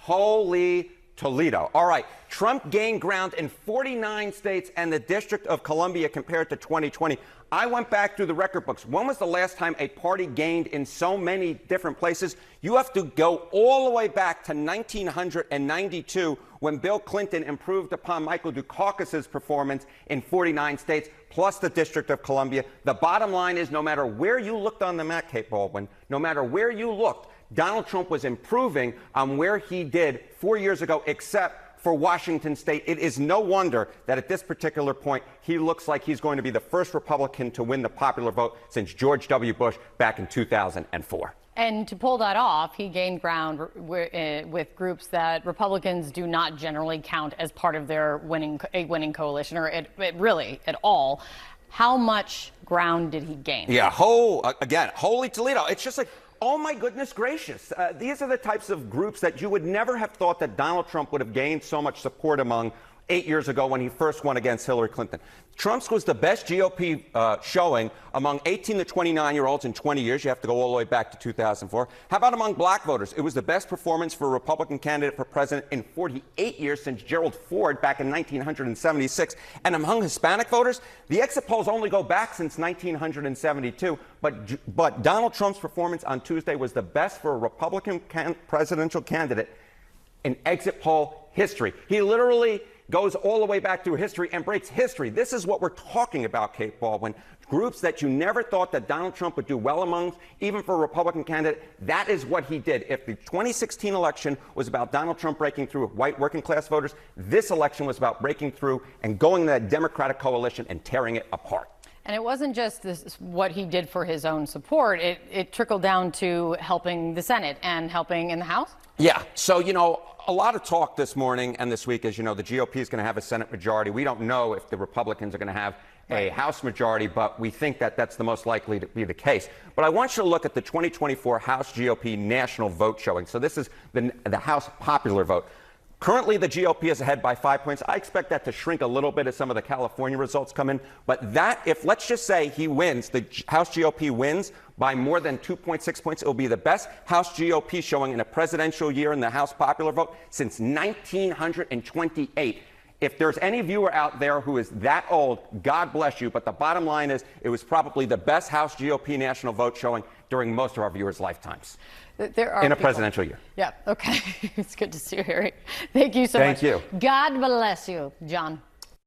Holy Toledo. All right, Trump gained ground in 49 states and the District of Columbia compared to 2020. I went back through the record books. When was the last time a party gained in so many different places? You have to go all the way back to 1992 when Bill Clinton improved upon Michael Dukakis's performance in 49 states, plus the District of Columbia. The bottom line is no matter where you looked on the map, Kate Baldwin, no matter where you looked, Donald Trump was improving on where he did 4 years ago, except for Washington State. It is no wonder that at this particular point, he looks like he's going to be the first Republican to win the popular vote since George W. Bush back in 2004. And to pull that off, he gained ground with groups that Republicans do not generally count as part of their winning coalition, or really at all. How much ground did he gain? Yeah, again, holy Toledo. It's just like, oh my goodness gracious. These are the types of groups that you would never have thought that Donald Trump would have gained so much support among 8 years ago when he first won against Hillary Clinton. Trump's was the best GOP showing among 18 to 29-year-olds in 20 years. You have to go all the way back to 2004. How about among black voters? It was the best performance for a Republican candidate for president in 48 years since Gerald Ford back in 1976. And among Hispanic voters, the exit polls only go back since 1972. But Donald Trump's performance on Tuesday was the best for a Republican presidential candidate in exit poll history. He literally goes all the way back through history and breaks history. This is what we're talking about, Kate Baldwin. Groups that you never thought that Donald Trump would do well among, even for a Republican candidate, that is what he did. If the 2016 election was about Donald Trump breaking through with white working class voters, this election was about breaking through and going to that Democratic coalition and tearing it apart. And it wasn't just what he did for his own support. It trickled down to helping the Senate and helping in the House? Yeah. So, a lot of talk this morning and this week is, the GOP is going to have a Senate majority. We don't know if the Republicans are going to have a House majority, but we think that that's the most likely to be the case. But I want you to look at the 2024 House GOP national vote showing. So this is the House popular vote. Currently, the GOP is ahead by 5 points. I expect that to shrink a little bit as some of the California results come in. But if let's just say he wins, the House GOP wins by more than 2.6 points, it will be the best House GOP showing in a presidential year in the House popular vote since 1928. If there's any viewer out there who is that old, God bless you. But the bottom line is it was probably the best House GOP national vote showing during most of our viewers' lifetimes. There are in a presidential year. Yeah, okay. It's good to see you, Harry. Thank you so much. Thank you. God bless you, John.